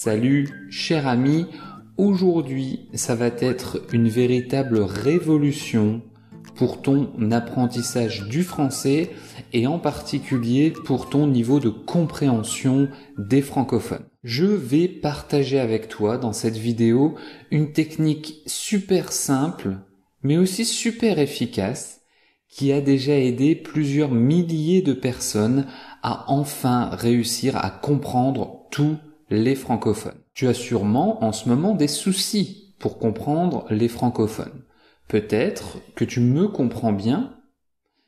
Salut, cher ami, aujourd'hui ça va être une véritable révolution pour ton apprentissage du français et en particulier pour ton niveau de compréhension des francophones. Je vais partager avec toi dans cette vidéo une technique super simple mais aussi super efficace qui a déjà aidé plusieurs milliers de personnes à enfin réussir à comprendre tous les francophones. Tu as sûrement en ce moment des soucis pour comprendre les francophones. Peut-être que tu me comprends bien,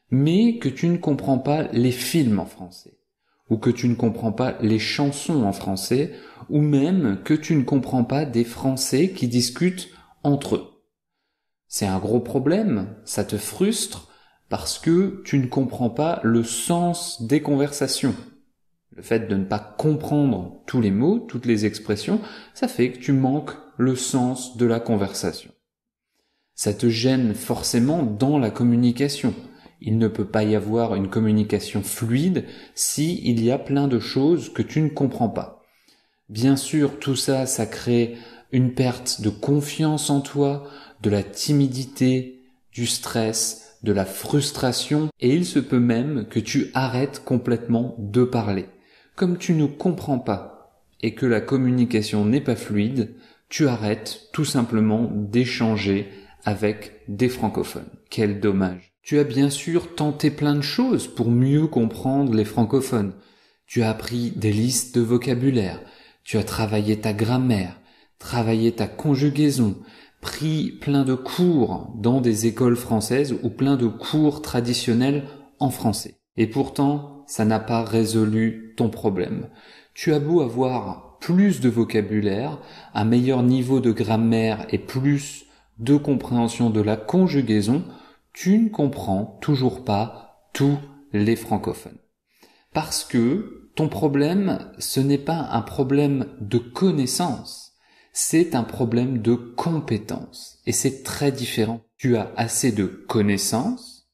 mais que tu ne comprends pas les films en français, ou que tu ne comprends pas les chansons en français, ou même que tu ne comprends pas des Français qui discutent entre eux. C'est un gros problème, ça te frustre, parce que tu ne comprends pas le sens des conversations. Le fait de ne pas comprendre tous les mots, toutes les expressions, ça fait que tu manques le sens de la conversation. Ça te gêne forcément dans la communication. Il ne peut pas y avoir une communication fluide si il y a plein de choses que tu ne comprends pas. Bien sûr, tout ça, ça crée une perte de confiance en toi, de la timidité, du stress, de la frustration, et il se peut même que tu arrêtes complètement de parler. Comme tu ne comprends pas et que la communication n'est pas fluide, tu arrêtes tout simplement d'échanger avec des francophones. Quel dommage. Tu as bien sûr tenté plein de choses pour mieux comprendre les francophones. Tu as appris des listes de vocabulaire, tu as travaillé ta grammaire, travaillé ta conjugaison, pris plein de cours dans des écoles françaises ou plein de cours traditionnels en français. Et pourtant, ça n'a pas résolu ton problème. Tu as beau avoir plus de vocabulaire, un meilleur niveau de grammaire et plus de compréhension de la conjugaison, tu ne comprends toujours pas tous les francophones. Parce que ton problème, ce n'est pas un problème de connaissance, c'est un problème de compétence. Et c'est très différent. Tu as assez de connaissances,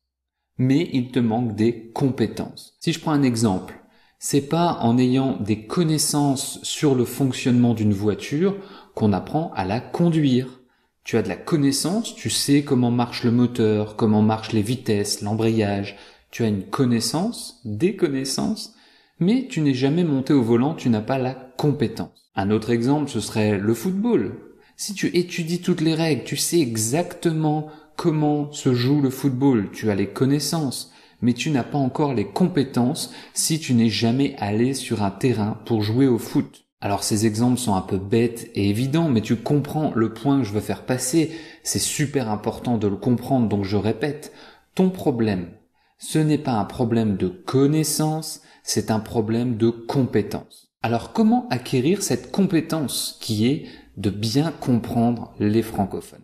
mais il te manque des compétences. Si je prends un exemple, c'est pas en ayant des connaissances sur le fonctionnement d'une voiture qu'on apprend à la conduire. Tu as de la connaissance, tu sais comment marche le moteur, comment marchent les vitesses, l'embrayage. Tu as une connaissance, des connaissances, mais tu n'es jamais monté au volant, tu n'as pas la compétence. Un autre exemple, ce serait le football. Si tu étudies toutes les règles, tu sais exactement comment se joue le football, tu as les connaissances, mais tu n'as pas encore les compétences si tu n'es jamais allé sur un terrain pour jouer au foot. Alors ces exemples sont un peu bêtes et évidents, mais tu comprends le point que je veux faire passer. C'est super important de le comprendre, donc je répète, ton problème, ce n'est pas un problème de connaissance, c'est un problème de compétence. Alors comment acquérir cette compétence qui est de bien comprendre les francophones?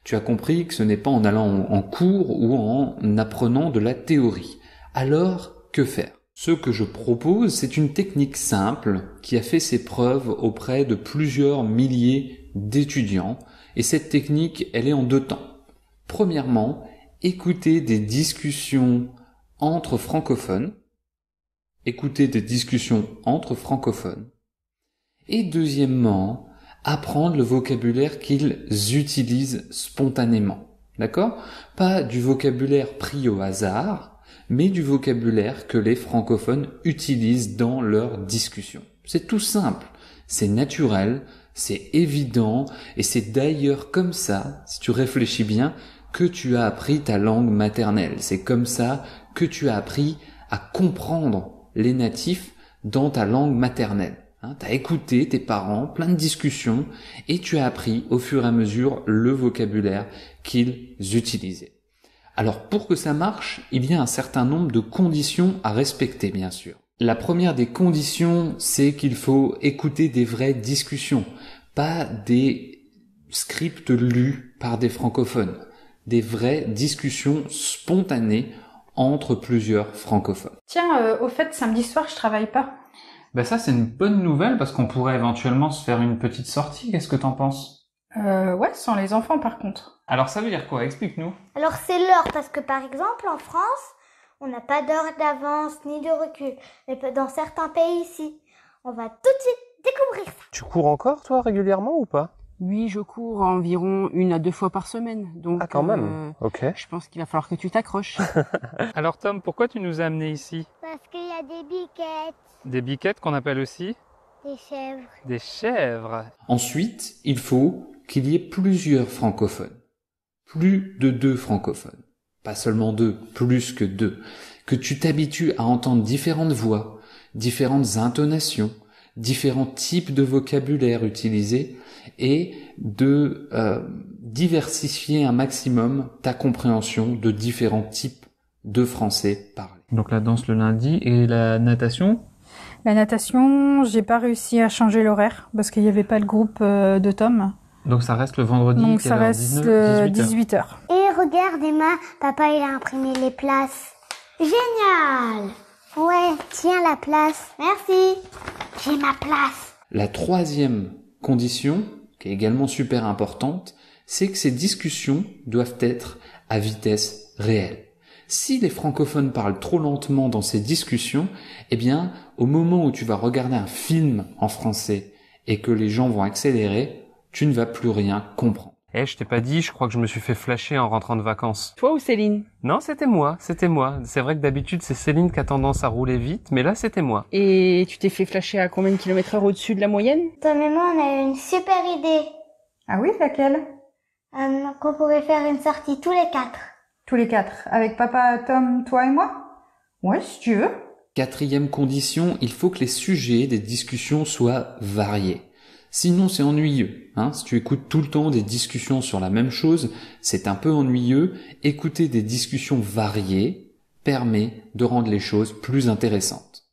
Tu as compris que ce n'est pas en allant en cours ou en apprenant de la théorie. Alors, que faire? Ce que je propose, c'est une technique simple qui a fait ses preuves auprès de plusieurs milliers d'étudiants. Et cette technique, elle est en deux temps. Premièrement, écouter des discussions entre francophones. Écouter des discussions entre francophones. Et deuxièmement, apprendre le vocabulaire qu'ils utilisent spontanément. D'accord? Pas du vocabulaire pris au hasard, mais du vocabulaire que les francophones utilisent dans leurs discussions. C'est tout simple, c'est naturel, c'est évident, et c'est d'ailleurs comme ça, si tu réfléchis bien, que tu as appris ta langue maternelle. C'est comme ça que tu as appris à comprendre les natifs dans ta langue maternelle. Tu as écouté tes parents, plein de discussions, et tu as appris au fur et à mesure le vocabulaire qu'ils utilisaient. Alors pour que ça marche, il y a un certain nombre de conditions à respecter, bien sûr. La première des conditions, c'est qu'il faut écouter des vraies discussions, pas des scripts lus par des francophones, des vraies discussions spontanées entre plusieurs francophones. Tiens, au fait, samedi soir, je travaille pas. Ben ça, c'est une bonne nouvelle parce qu'on pourrait éventuellement se faire une petite sortie. Qu'est-ce que t'en penses? Ouais, sans les enfants par contre. Alors ça veut dire quoi? Explique-nous. Alors c'est l'heure parce que par exemple en France, on n'a pas d'heure d'avance ni de recul. Mais dans certains pays ici, on va tout de suite découvrir ça. Tu cours encore, toi, régulièrement ou pas? Oui, je cours environ 1 à 2 fois par semaine. Donc, Ah, quand même. Ok. je pense qu'il va falloir que tu t'accroches. Alors Tom, pourquoi tu nous as amenés ici? Parce qu'il y a des biquettes, Des biquettes qu'on appelle aussi des chèvres. des chèvres. Ensuite, il faut qu'il y ait plusieurs francophones. Plus de 2 francophones. Pas seulement 2, plus que 2. Que tu t'habitues à entendre différentes voix, différentes intonations, différents types de vocabulaire utilisés et de diversifier un maximum ta compréhension de différents types de français parlés. Donc la danse le lundi et la natation? La natation, j'ai pas réussi à changer l'horaire parce qu'il n'y avait pas le groupe de Tom. Donc ça reste le vendredi, Donc ça reste le 18h. Et regarde Emma, papa il a imprimé les places. Génial! Ouais, tiens la place. Merci. J'ai ma place. La troisième condition, qui est également super importante, c'est que ces discussions doivent être à vitesse réelle. Si les francophones parlent trop lentement dans ces discussions, eh bien, au moment où tu vas regarder un film en français et que les gens vont accélérer, tu ne vas plus rien comprendre. Eh, je t'ai pas dit, je crois que je me suis fait flasher en rentrant de vacances. Toi ou Céline? Non, c'était moi. C'est vrai que d'habitude, c'est Céline qui a tendance à rouler vite, mais là, c'était moi. Et tu t'es fait flasher à combien de kilomètres heure au-dessus de la moyenne? Tom et moi on a eu une super idée. Ah oui, laquelle? Qu'on pourrait faire une sortie tous les 4. Tous les 4. Avec papa, Tom, toi et moi? Ouais, si tu veux. Quatrième condition, il faut que les sujets des discussions soient variés. Sinon, c'est ennuyeux. Si tu écoutes tout le temps des discussions sur la même chose, c'est un peu ennuyeux. Écouter des discussions variées permet de rendre les choses plus intéressantes.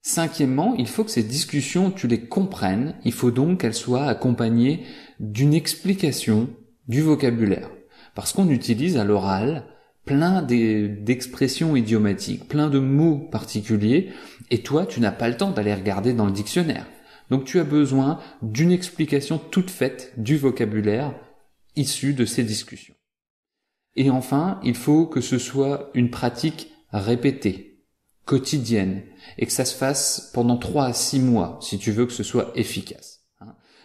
Cinquièmement, il faut que ces discussions, tu les comprennes. Il faut donc qu'elles soient accompagnées d'une explication du vocabulaire. Parce qu'on utilise à l'oral plein d'expressions idiomatiques, plein de mots particuliers, et toi, tu n'as pas le temps d'aller regarder dans le dictionnaire. Donc tu as besoin d'une explication toute faite du vocabulaire issu de ces discussions. Et enfin, il faut que ce soit une pratique répétée, quotidienne, et que ça se fasse pendant 3 à 6 mois, si tu veux que ce soit efficace.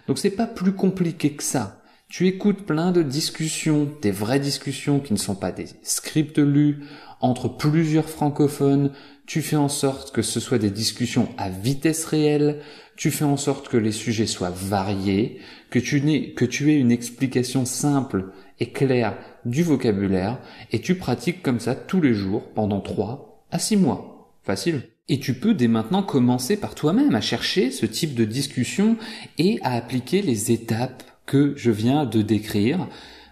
Donc c'est pas plus compliqué que ça. Tu écoutes plein de discussions, des vraies discussions qui ne sont pas des scripts lus, entre plusieurs francophones, tu fais en sorte que ce soit des discussions à vitesse réelle, tu fais en sorte que les sujets soient variés, que tu aies une explication simple et claire du vocabulaire, et tu pratiques comme ça tous les jours pendant 3 à 6 mois. Facile. Et tu peux dès maintenant commencer par toi-même à chercher ce type de discussion et à appliquer les étapes que je viens de décrire.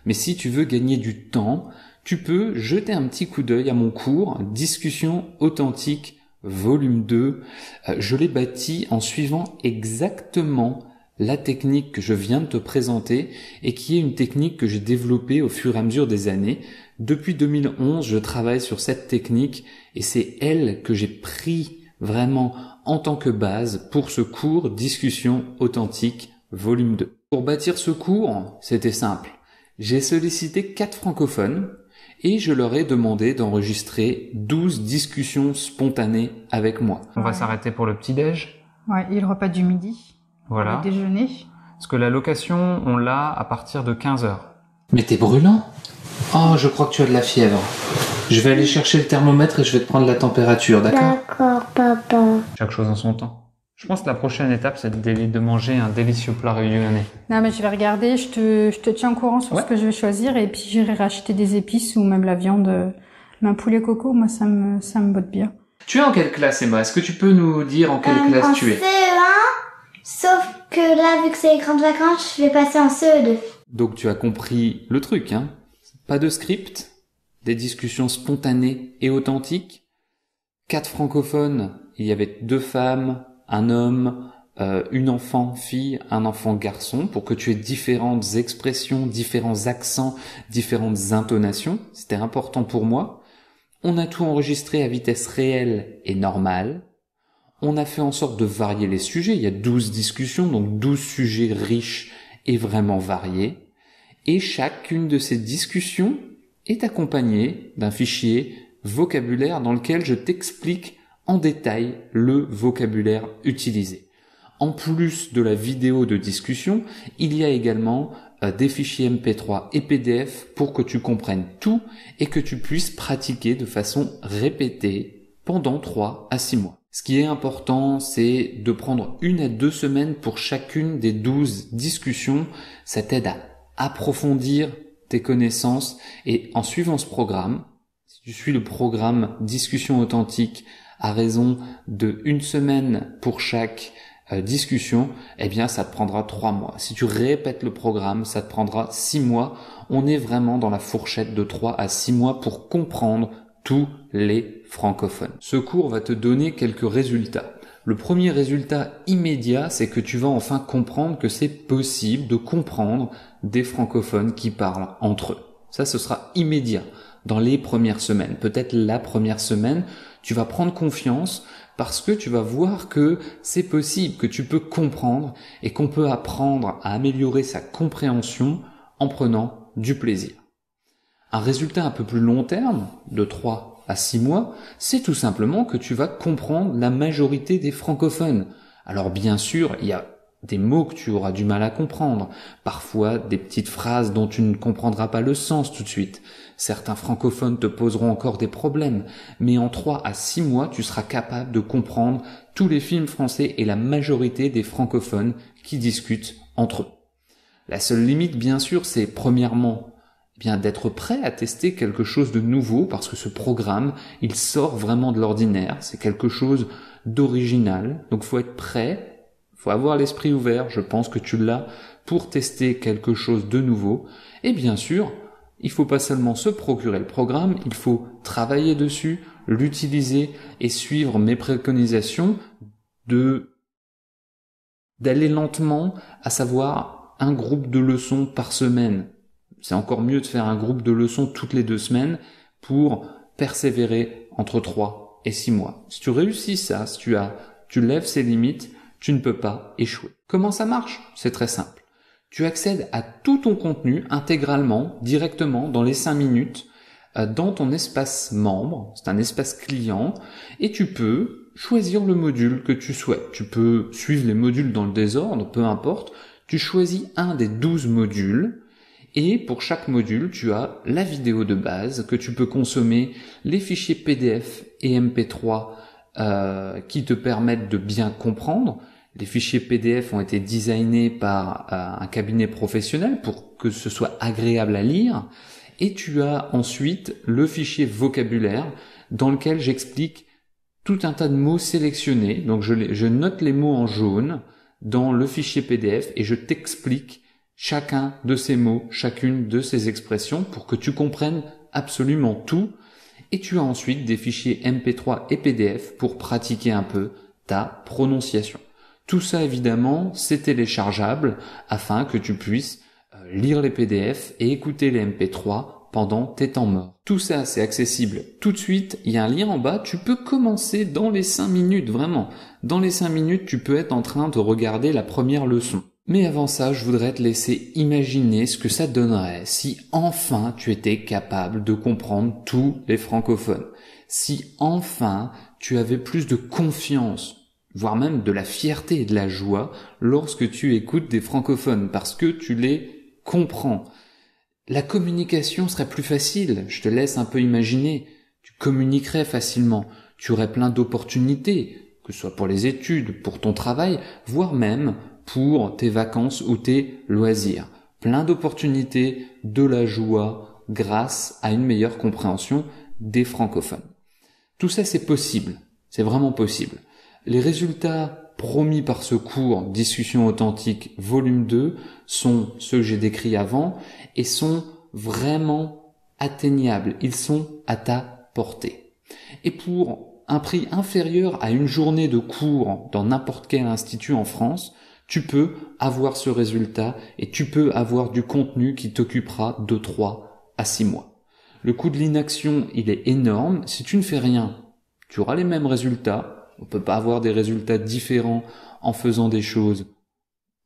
Mais si tu veux gagner du temps, tu peux jeter un petit coup d'œil à mon cours Discussion authentique volume 2. Je l'ai bâti en suivant exactement la technique que je viens de te présenter et qui est une technique que j'ai développée au fur et à mesure des années. Depuis 2011, je travaille sur cette technique et c'est elle que j'ai pris vraiment en tant que base pour ce cours Discussion authentique volume 2. Pour bâtir ce cours, c'était simple. J'ai sollicité 4 francophones et je leur ai demandé d'enregistrer 12 discussions spontanées avec moi. On va s'arrêter pour le petit-déj. Ouais, et le repas du midi. Voilà. Le déjeuner. Parce que la location, on l'a à partir de 15h. Mais t'es brûlant. Oh, je crois que tu as de la fièvre. Je vais aller chercher le thermomètre et je vais te prendre la température, d'accord? D'accord, papa. Chaque chose en son temps. Je pense que la prochaine étape, c'est de manger un délicieux plat réunionnais. Non, mais je vais regarder, je te tiens au courant sur ce que je vais choisir et puis j'irai racheter des épices ou même la viande. Mais un poulet coco, moi, ça me botte bien. Tu es en quelle classe, Emma? Est-ce que tu peux nous dire en quelle classe tu es? En CE1, sauf que là, vu que c'est les grandes vacances, je vais passer en CE2. Donc tu as compris le truc, hein? Pas de script, des discussions spontanées et authentiques. 4 francophones, il y avait 2 femmes, un homme, une enfant fille, un enfant garçon, pour que tu aies différentes expressions, différents accents, différentes intonations. C'était important pour moi. On a tout enregistré à vitesse réelle et normale. On a fait en sorte de varier les sujets. Il y a 12 discussions, donc 12 sujets riches et vraiment variés. Et chacune de ces discussions est accompagnée d'un fichier vocabulaire dans lequel je t'explique en détail le vocabulaire utilisé. En plus de la vidéo de discussion, il y a également des fichiers MP3 et PDF pour que tu comprennes tout et que tu puisses pratiquer de façon répétée pendant 3 à 6 mois. Ce qui est important, c'est de prendre 1 à 2 semaines pour chacune des 12 discussions. Ça t'aide à approfondir tes connaissances et en suivant ce programme, si tu suis le programme Discussion authentique à raison de 1 semaine pour chaque discussion, eh bien ça te prendra 3 mois. Si tu répètes le programme, ça te prendra 6 mois. On est vraiment dans la fourchette de 3 à 6 mois pour comprendre tous les francophones. Ce cours va te donner quelques résultats. Le premier résultat immédiat, c'est que tu vas enfin comprendre que c'est possible de comprendre des francophones qui parlent entre eux. Ça, ce sera immédiat dans les premières semaines. Peut-être la première semaine, tu vas prendre confiance parce que tu vas voir que c'est possible, que tu peux comprendre et qu'on peut apprendre à améliorer sa compréhension en prenant du plaisir. Un résultat un peu plus long terme, de 3 à 6 mois, c'est tout simplement que tu vas comprendre la majorité des francophones. Alors bien sûr, il y a des mots que tu auras du mal à comprendre, parfois des petites phrases dont tu ne comprendras pas le sens tout de suite. Certains francophones te poseront encore des problèmes, mais en 3 à 6 mois, tu seras capable de comprendre tous les films français et la majorité des francophones qui discutent entre eux. La seule limite, bien sûr, c'est premièrement d'être prêt à tester quelque chose de nouveau, parce que ce programme, il sort vraiment de l'ordinaire, c'est quelque chose d'original, donc faut être prêt. Faut avoir l'esprit ouvert, je pense que tu l'as, pour tester quelque chose de nouveau. Et bien sûr, il faut pas seulement se procurer le programme, il faut travailler dessus, l'utiliser et suivre mes préconisations d'aller lentement, à savoir un groupe de leçons par semaine. C'est encore mieux de faire un groupe de leçons toutes les 2 semaines pour persévérer entre 3 et 6 mois. Si tu réussis ça, si tu lèves ces limites, tu ne peux pas échouer. Comment ça marche? C'est très simple. Tu accèdes à tout ton contenu intégralement, directement, dans les 5 minutes, dans ton espace membre, c'est un espace client, et tu peux choisir le module que tu souhaites. Tu peux suivre les modules dans le désordre, peu importe. Tu choisis un des 12 modules, et pour chaque module, tu as la vidéo de base que tu peux consommer, les fichiers PDF et MP3 qui te permettent de bien comprendre. Les fichiers PDF ont été designés par un cabinet professionnel pour que ce soit agréable à lire. Et tu as ensuite le fichier vocabulaire dans lequel j'explique tout un tas de mots sélectionnés. Donc je note les mots en jaune dans le fichier PDF et je t'explique chacun de ces mots, chacune de ces expressions pour que tu comprennes absolument tout. Et tu as ensuite des fichiers MP3 et PDF pour pratiquer un peu ta prononciation. Tout ça, évidemment, c'est téléchargeable afin que tu puisses lire les PDF et écouter les MP3 pendant tes temps morts. Tout ça, c'est accessible tout de suite. Il y a un lien en bas. Tu peux commencer dans les 5 minutes, vraiment. Dans les 5 minutes, tu peux être en train de regarder la première leçon. Mais avant ça, je voudrais te laisser imaginer ce que ça donnerait si enfin tu étais capable de comprendre tous les francophones. Si enfin tu avais plus de confiance, voire même de la fierté et de la joie lorsque tu écoutes des francophones parce que tu les comprends. La communication serait plus facile, je te laisse un peu imaginer. Tu communiquerais facilement, tu aurais plein d'opportunités, que ce soit pour les études, pour ton travail, voire même pour tes vacances ou tes loisirs. Plein d'opportunités, de la joie, grâce à une meilleure compréhension des francophones. Tout ça, c'est possible. C'est vraiment possible. Les résultats promis par ce cours Discussion authentique volume 2 sont ceux que j'ai décrits avant et sont vraiment atteignables. Ils sont à ta portée. Et pour un prix inférieur à une journée de cours dans n'importe quel institut en France, tu peux avoir ce résultat et tu peux avoir du contenu qui t'occupera de 3 à 6 mois. Le coût de l'inaction, il est énorme. Si tu ne fais rien, tu auras les mêmes résultats. On ne peut pas avoir des résultats différents en faisant des choses,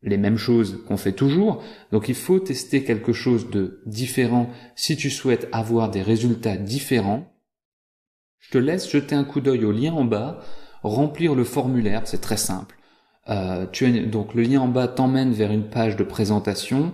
les mêmes choses qu'on fait toujours. Donc il faut tester quelque chose de différent si tu souhaites avoir des résultats différents. Je te laisse jeter un coup d'œil au lien en bas, remplir le formulaire, c'est très simple. Donc le lien en bas t'emmène vers une page de présentation.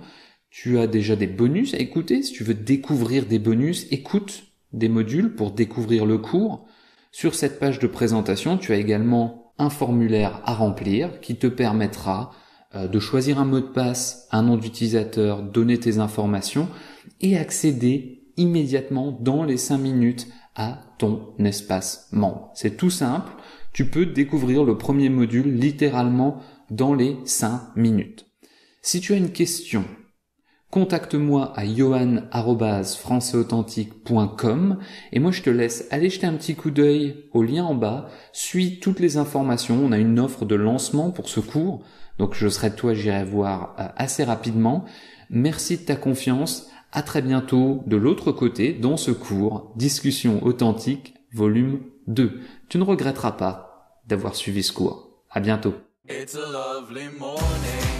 Tu as déjà des bonus à écouter. Si tu veux découvrir des bonus, écoute des modules pour découvrir le cours. Sur cette page de présentation, tu as également un formulaire à remplir qui te permettra de choisir un mot de passe, un nom d'utilisateur, donner tes informations et accéder immédiatement dans les 5 minutes à ton espace membre. C'est tout simple. Tu peux découvrir le premier module littéralement dans les 5 minutes. Si tu as une question, contacte-moi à johan@françaisauthentique.com et moi je te laisse aller jeter un petit coup d'œil au lien en bas, suis toutes les informations, on a une offre de lancement pour ce cours, donc je serai de toi, j'irai voir assez rapidement. Merci de ta confiance, à très bientôt de l'autre côté dans ce cours Discussion authentique volume 2. Tu ne regretteras pas d'avoir suivi ce cours. À bientôt. It's a lovely morning.